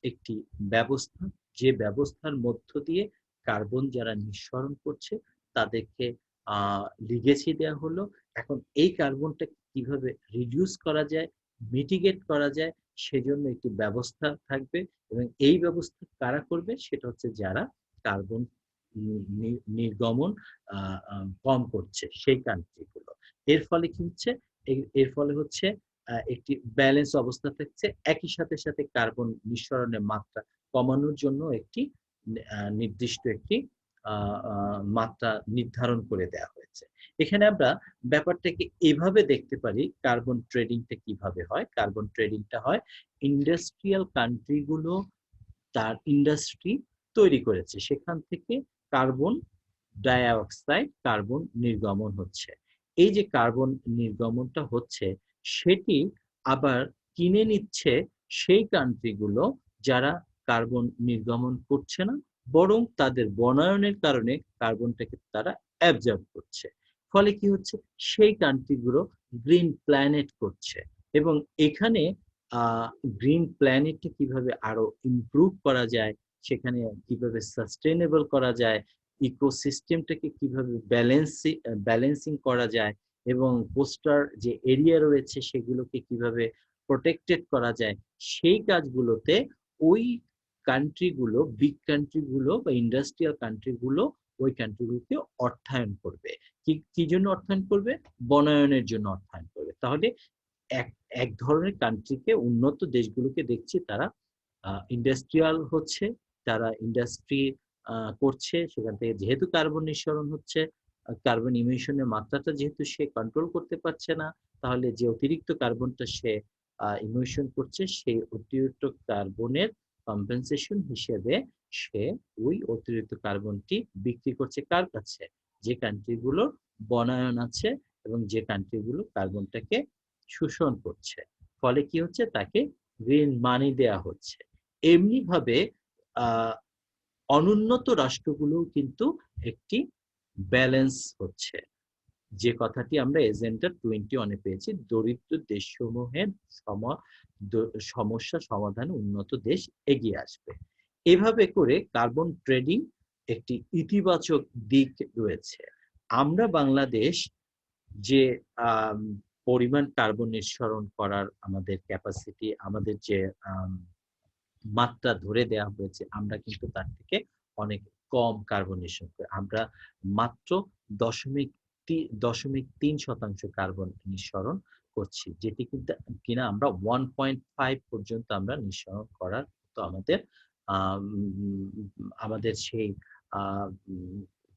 Speaker 1: একটি ব্যবস্থা, যে ব্যবস্থার মধ্য দিয়ে কার্বন যারা নিঃসরণ করছে তাদেরকে লিগেসি দেওয়া হলো। এখন এই কার্বনটা কিভাবে রিডিউস করা যায়, মিটিগেট করা যায়, সেজন্য একটি ব্যবস্থা থাকবে, এবং এই ব্যবস্থা কারা করবে, সেটা হচ্ছে যারা কার্বন নির্গমন কম করছে সেই কান্ট্রিগুলো। এর ফলে কি হচ্ছে, এর ফলে হচ্ছে একটি ব্যালেন্স অবস্থা থাকছে, একই সাথে সাথে কার্বন নিঃসরণের মাত্রা কমানোর জন্য একটি নির্দিষ্ট একটি মাত্রা নির্ধারণ করে দেওয়া হয়েছে। এখানে আমরা ব্যাপারটাকে এভাবে দেখতে পারি, কার্বন ট্রেডিংটা কিভাবে হয়। কার্বন ট্রেডিংটা হয় ইন্ডাস্ট্রিয়াল কান্ট্রিগুলো তার ইন্ডাস্ট্রি তৈরি করেছে, সেখান থেকে কার্বন ডাইঅক্সাইড, কার্বন নির্গমন হচ্ছে। এই যে কার্বন নির্গমনটা হচ্ছে, সেটি আবার কিনে নিচ্ছে সেই কান্ট্রিগুলো যারা কার্বন নির্গমন করছে না, বরং তাদের বনায়নের কারণে কার্বনটাকে তারা অ্যাবজর্ব করছে। ফলে কি হচ্ছে, সেই কান্ট্রিগুলো গ্রিন প্ল্যানেট করছে। এবং এখানে গ্রিন প্ল্যানেটটা কিভাবে আরো ইমপ্রুভ করা যায়, সেখানে কিভাবে সাস্টেনেবল করা যায়, ইকোসিস্টেমটাকে কিভাবে ব্যালেন্সিং করা যায়, এবং কোস্টাল যে এরিয়া রয়েছে সেগুলোকে কিভাবে প্রোটেক্টেড করা যায়, সেই কাজগুলোতে ওই কান্ট্রিগুলো, বিগ কান্ট্রিগুলো বা ইন্ডাস্ট্রিয়াল কান্ট্রিগুলো ওই কান্ট্রিগুলোকে অর্থায়ন করবে। কি জন্য অর্থায়ন করবে? বনায়নের জন্য অর্থায়ন করবে। তাহলে এক এক ধরনের কান্ট্রিকে, উন্নত দেশগুলোকে দেখছি তারা ইন্ডাস্ট্রিয়াল হচ্ছে, তারা ইন্ডাস্ট্রি করছে, সেখান থেকে যেহেতু কার্বন নিঃসরণ হচ্ছে, কার্বন ইমিশনের মাত্রাটা যেহেতু সে কন্ট্রোল করতে পারছে না, তাহলে যে অতিরিক্ত কার্বনটা সে ইমিশন করছে, সেই অতিরিক্ত কার্বনের কম্পেনসেশন হিসেবে সে ওই অতিরিক্ত কার্বনটি বিক্রি করছে কার কাছে? যে কান্ট্রিগুলোর বনায়ন আছে এবং যে কান্ট্রিগুলো কার্বনটাকে শোষণ করছে। ফলে কি হচ্ছে, তাকে গ্রিন মানি দেয়া হচ্ছে। এমনি ভাবে আহ অনুন্নত রাষ্ট্রগুলোও কিন্তু একটি ব্যালেন্স হচ্ছে, যে কথাটি আমরা এজেন্ডা 21 পেয়েছি, দরিদ্র দেশসমূহের সমস্যা সমাধানে উন্নত দেশ এগিয়ে আসবে। এভাবে করে কার্বন ট্রেডিং একটি ইতিবাচক দিক রয়েছে। আমরা বাংলাদেশ যে আম, পরিমাণ কার্বন নিঃসরণ করার আমাদের ক্যাপাসিটি, আমাদের যে মাত্রা ধরে দেওয়া হয়েছে, আমরা কিন্তু তার থেকে অনেক কম কার্বন নিঃসরণ করি। আমরা মাত্র 0.3% কার্বন নিঃসরণ করছি, যেটি কিন্তু কিনা আমরা 1.5 পর্যন্ত আমরা নিঃসরণ করার তো আমাদের আমাদের সেই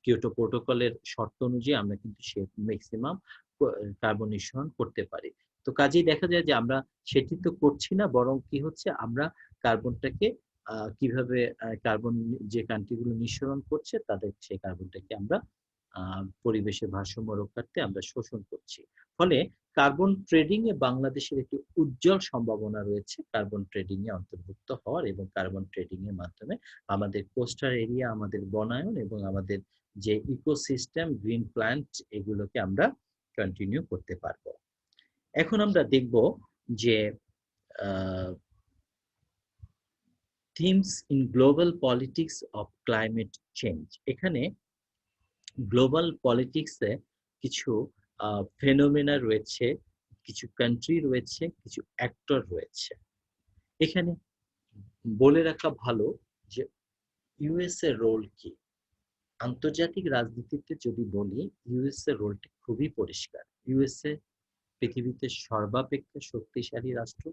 Speaker 1: কিয়োটো প্রোটোকলের শর্ত অনুযায়ী আমরা কিন্তু সে ম্যাক্সিমাম কার্বন নিঃসরণ করতে পারি। তো কাজেই দেখা যায় যে আমরা সেটি তো করছি না, বরং কি হচ্ছে, আমরা কার্বনটাকে কিভাবে কার্বন যে কান্ট্রিগুলো নিঃসরণ করছে তাদের সেই কার্বনটাকে আমরা পরিবেশের ভারসাম্য রক্ষার্থে আমরা শোষণ করছি। ফলে কার্বন ট্রেডিং এ বাংলাদেশের একটি উজ্জ্বল সম্ভাবনা রয়েছে কার্বন ট্রেডিং এ অন্তর্ভুক্ত হওয়ার, এবং কার্বন ট্রেডিং এর মাধ্যমে আমাদের কোস্টাল এরিয়া, আমাদের বনায়ন এবং আমাদের যে ইকোসিস্টেম, গ্রিন প্ল্যান্ট, এগুলোকে আমরা কন্টিনিউ করতে পারবো। এখন আমরা দেখব যে themes in global politics of climate change. এখানে গ্লোবাল পলিটিক্সে কিছু ফেনোমেনা রয়েছে, কিছু কান্ট্রি রয়েছে, কিছু অ্যাক্টর রয়েছে। এখানে বলে রাখা ভালো যে ইউএস এর রোল কি। আন্তর্জাতিক রাজনীতিতে যদি বলি, ইউএস এর রোলটি খুবই পরিষ্কার। ইউএসএ পৃথিবীতে সর্বাপেক্ষা শক্তিশালী রাষ্ট্র।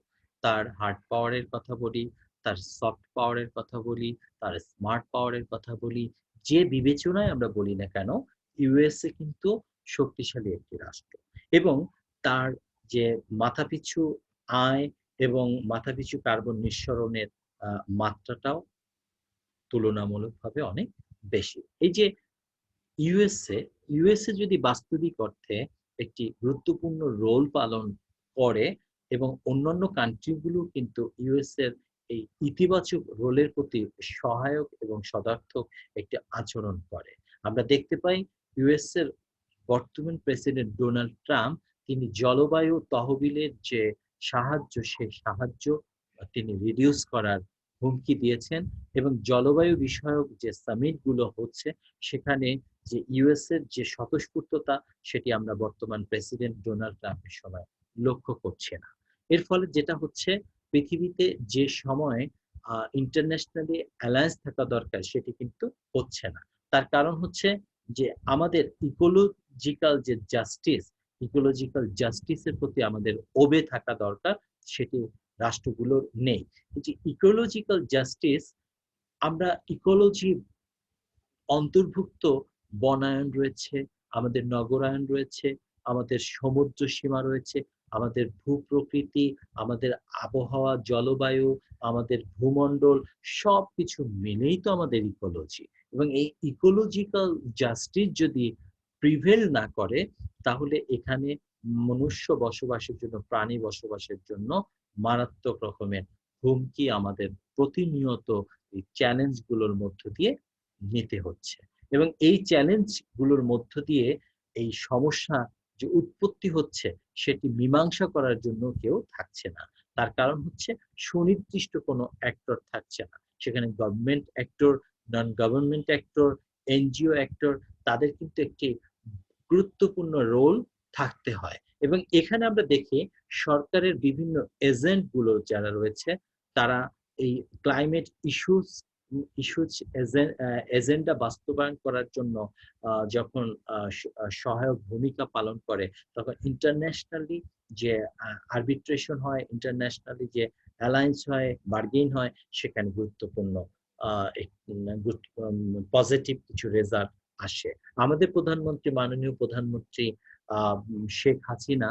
Speaker 1: তার হার্ড পাওয়ারের কথা বলি, তার সফট পাওয়ারের কথা বলি, তার স্মার্ট পাওয়ারের কথা বলি, যে বিবেচনায় আমরা বলি না কেন, ইউএসএ কিন্তু শক্তিশালী একটি রাষ্ট্র। এবং তার যে মাথাপিছু আয় এবং মাথাপিছু কার্বন নিঃসরণের মাত্রাটাও তুলনামূলকভাবে অনেক বেশি। এই যে ইউএসএ ইউএসএ যদি বাস্তবিক অর্থে একটি গুরুত্বপূর্ণ রোল পালন করে, এবং অন্যান্য কান্ট্রিগুলো কিন্তু ইউএস এর এই ইতিবাচক রোলের প্রতি সহায়ক এবং সদার্থক একটি আচরণ করে। আমরা দেখতে পাই ইউএস এর বর্তমান প্রেসিডেন্ট ডোনাল্ড ট্রাম্প, তিনি জলবায়ু তহবিলের যে সাহায্য, সেই সাহায্য তিনি রিডিউস করার হুমকি দিয়েছেন, এবং জলবায়ু বিষয়ক যে সামিট গুলো হচ্ছে, সেখানে যে ইউএস এর যে স্বতঃস্ফূর্ততা, সেটি আমরা বর্তমান প্রেসিডেন্ট ডোনাল্ড ট্রাম্পের সময় লক্ষ্য করছি না। এর ফলে যেটা হচ্ছে, পৃথিবীতে যে সময় ইন্টারন্যাশনালি অ্যালায়েন্স থাকা দরকার, সেটি কিন্তু হচ্ছে না। তার কারণ হচ্ছে যে আমাদের ইকোলজিক্যাল জাস্টিসের প্রতি আমাদের ওবে থাকা দরকার, সেটি রাষ্ট্রগুলোর নেই। যে ইকোলজিক্যাল জাস্টিস, আমরা ইকোলজি অন্তর্ভুক্ত বনায়ন রয়েছে, আমাদের নগরায়ন রয়েছে, আমাদের সমুদ্র সীমা রয়েছে, আমাদের ভূপ্রকৃতি, আমাদের আবহাওয়া, জলবায়ু, আমাদের ভূমণ্ডল সবকিছু মিলেই তো আমাদের ইকোলজি। এবং এই ইকোলজিক্যাল জাস্টিস যদি প্রিভেল না করে, তাহলে এখানে মনুষ্য বসবাসের জন্য, প্রাণী বসবাসের জন্য মারাত্মক রকমের হুমকি আমাদের প্রতিনিয়ত এই চ্যালেঞ্জ গুলোর মধ্য দিয়ে নিতে হচ্ছে। এবং এই চ্যালেঞ্জ গুলোর মধ্য দিয়ে এই সমস্যা যে উৎপত্তি হচ্ছে, সেটি মীমাংসা করার জন্য কেউ থাকছে না। তার কারণ হচ্ছে সুনির্দিষ্ট কোনো অ্যাক্টর থাকছে না। সেখানে government actor, non government actor, NGO actor, তাদের কিন্তু একটি গুরুত্বপূর্ণ রোল থাকতে হয়। এবং এখানে আমরা দেখি সরকারের বিভিন্ন এজেন্ট গুলো যারা রয়েছে, তারা এই ক্লাইমেট ইস্যুস ইস্যুস এজেন্ডা বাস্তবায়ন করার জন্য যখন সহায়ক ভূমিকা পালন করে, তখন ইন্টারন্যাশনালি যে আরবিট্রেশন হয়, ইন্টারন্যাশনালি যে অ্যালায়েন্স হয়, বার্গেইন হয়, সেখানে গুরুত্বপূর্ণ পজিটিভ কিছু রেজাল্ট আসে। আমাদের প্রধানমন্ত্রী, মাননীয় প্রধানমন্ত্রী শেখ হাসিনা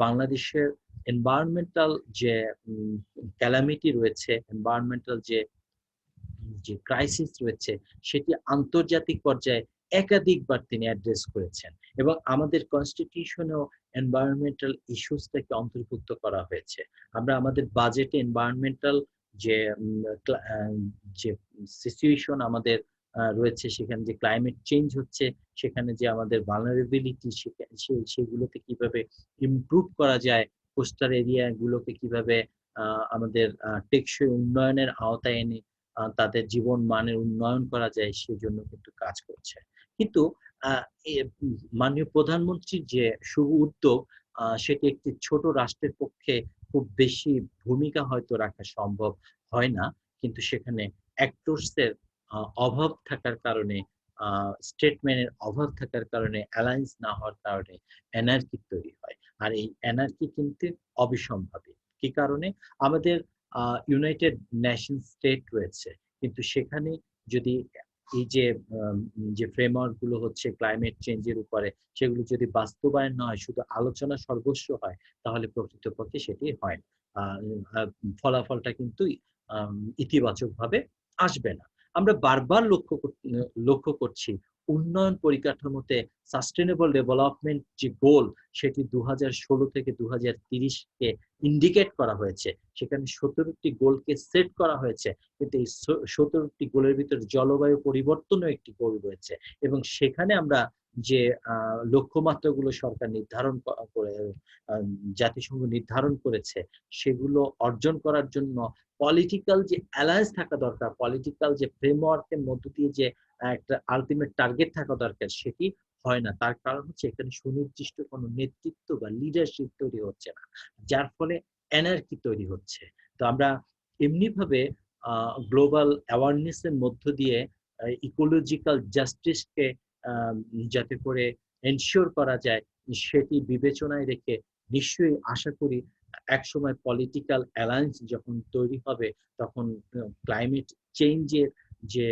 Speaker 1: বাংলাদেশের এনভায়রনমেন্টাল যে ক্যালামিটি রয়েছে, এনভায়রনমেন্টাল যে যে ক্রাইসিস রয়েছে, সেটি আন্তর্জাতিক পর্যায়ে একাধিকবার তিনি অ্যাড্রেস করেছেন। এবং আমাদের কনস্টিটিউশনেও এনভায়রনমেন্টাল ইস্যুসটাকে অন্তর্ভুক্ত করা হয়েছে। আমরা আমাদের বাজেটে এনভায়রনমেন্টাল যে যে সিচুয়েশন আমাদের রয়েছে, সেখানে যে ক্লাইমেট চেঞ্জ হচ্ছে, সেখানে যে আমাদের ভালনারেবিলিটি, সেগুলোকে কিভাবে ইমপ্রুভ করা যায়, কোস্টাল এরিয়া গুলোকে কিভাবে আমাদের টেকসই উন্নয়নের আওতায় এনে তাদের জীবন মানের উন্নয়ন করা যায়, সেজন্য কিন্তু কাজ করছে। কিন্তু মাননীয় প্রধানমন্ত্রীর যে শুভ উদ্যোগ, সেটি একটি ছোট রাষ্ট্রের পক্ষে খুব বেশি ভূমিকা হয়তো রাখা সম্ভব হয় না। কিন্তু সেখানে অ্যাক্টরস এর অভাব থাকার কারণে, স্টেটমেন্টের অভাব থাকার কারণে, অ্যালায়েন্স না হওয়ার কারণে এনার্কি তৈরি হয়। আর এই এনার্কি কিন্তু অবিসম্ভাবী। কি কারণে? আমাদের ইউনাইটেড নেশন স্টেট রয়েছে, কিন্তু সেখানে যদি এই যে যে ফ্রেমওয়ার্ক গুলো হচ্ছে ক্লাইমেট চেঞ্জের উপরে, সেগুলো যদি বাস্তবায়ন না হয়, শুধু আলোচনা সর্বস্ব হয়, তাহলে প্রকৃতপক্ষে সেটি হয় না। ফলাফলটা কিন্তু ইতিবাচকভাবে আসবে না। আমরা বারবার লক্ষ্য করছি উন্নয়ন পরিকাঠামোতে সাস্টেনেবল ডেভেলপমেন্ট যে গোল, সেটি ২০১৬ থেকে ২০৩০ কে ইন্ডিকেট করা হয়েছে। সেখানে ১৭টি গোলকে সেট করা হয়েছে। কিন্তু এই ১৭টি গোলের ভিতরে জলবায়ু পরিবর্তনও একটি গোল রয়েছে। এবং সেখানে আমরা যে লক্ষ্যমাত্রাগুলো সরকার নির্ধারণ করে, জাতিসংঘ নির্ধারণ করেছে, সেগুলো অর্জন করার জন্য পলিটিক্যাল যে অ্যালায়েন্স থাকা দরকার, পলিটিক্যাল যে ফ্রেমওয়ার্ক এর মধ্য দিয়ে যে একটা আল্টিমেট টার্গেট থাকা দরকার, সেটি হয় না। তার কারণ হচ্ছে এখানে সুনির্দিষ্ট কোনো নেতৃত্ব বা লিডারশিপ তৈরি হচ্ছে না। যার ফলে এনার্কি তৈরি হচ্ছে। তো আমরা এমনিভাবে গ্লোবাল অ্যাওয়ারনেস এর মধ্য দিয়ে ইকোলজিক্যাল জাস্টিসকে যাতে করে এনশিওর করা যায়, সেটি বিবেচনায় রেখে নিশ্চয়ই আশা করি একসময় পলিটিক্যাল অ্যালায়েন্স যখন তৈরি হবে, তখন ক্লাইমেট চেঞ্জের যে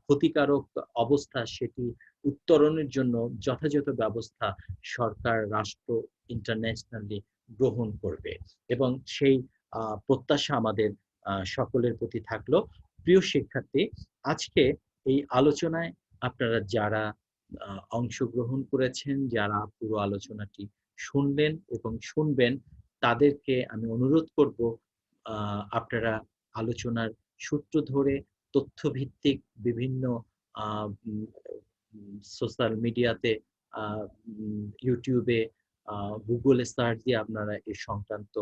Speaker 1: ক্ষতিকারক অবস্থা, সেটি উত্তরণের জন্য যথাযথ ব্যবস্থা সরকার, রাষ্ট্র, ইন্টারন্যাশনালি গ্রহণ করবে। এবং সেই প্রত্যাশা আমাদের সকলের প্রতি থাকলো। প্রিয় শিক্ষার্থী, আজকে এই আলোচনায় আপনারা যারা অংশগ্রহণ করেছেন, যারা পুরো আলোচনাটি শুনলেন এবং শুনবেন, তাদেরকে আমি অনুরোধ করব আপনারা আলোচনার সূত্র ধরে তথ্যভিত্তিক বিভিন্ন সোশ্যাল মিডিয়াতে, ইউটিউবে, গুগলে সার্চ দিয়ে আপনারা এই সংক্রান্ত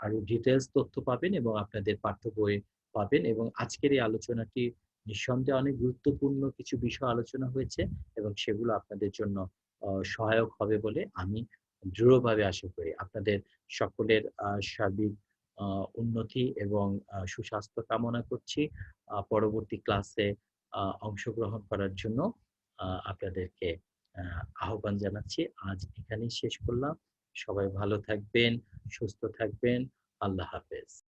Speaker 1: আরো ডিটেলস তথ্য পাবেন এবং আপনাদের পাঠ্য বই পাবেন। এবং আজকের এই আলোচনাটি নিঃসন্দেহে অনেক গুরুত্বপূর্ণ কিছু বিষয় আলোচনা হয়েছে, এবং সেগুলো আপনাদের জন্য সহায়ক হবে বলে আমি দৃঢ়ভাবে আশা করি। আপনাদের সকলের সার্বিক উন্নতি এবং সুস্বাস্থ্য কামনা করছি। পরবর্তী ক্লাসে অংশগ্রহণ করার জন্য আপনাদেরকে আহ্বান জানাচ্ছি। আজ এখানেই শেষ করলাম। সবাই ভালো থাকবেন, সুস্থ থাকবেন। আল্লাহ হাফেজ।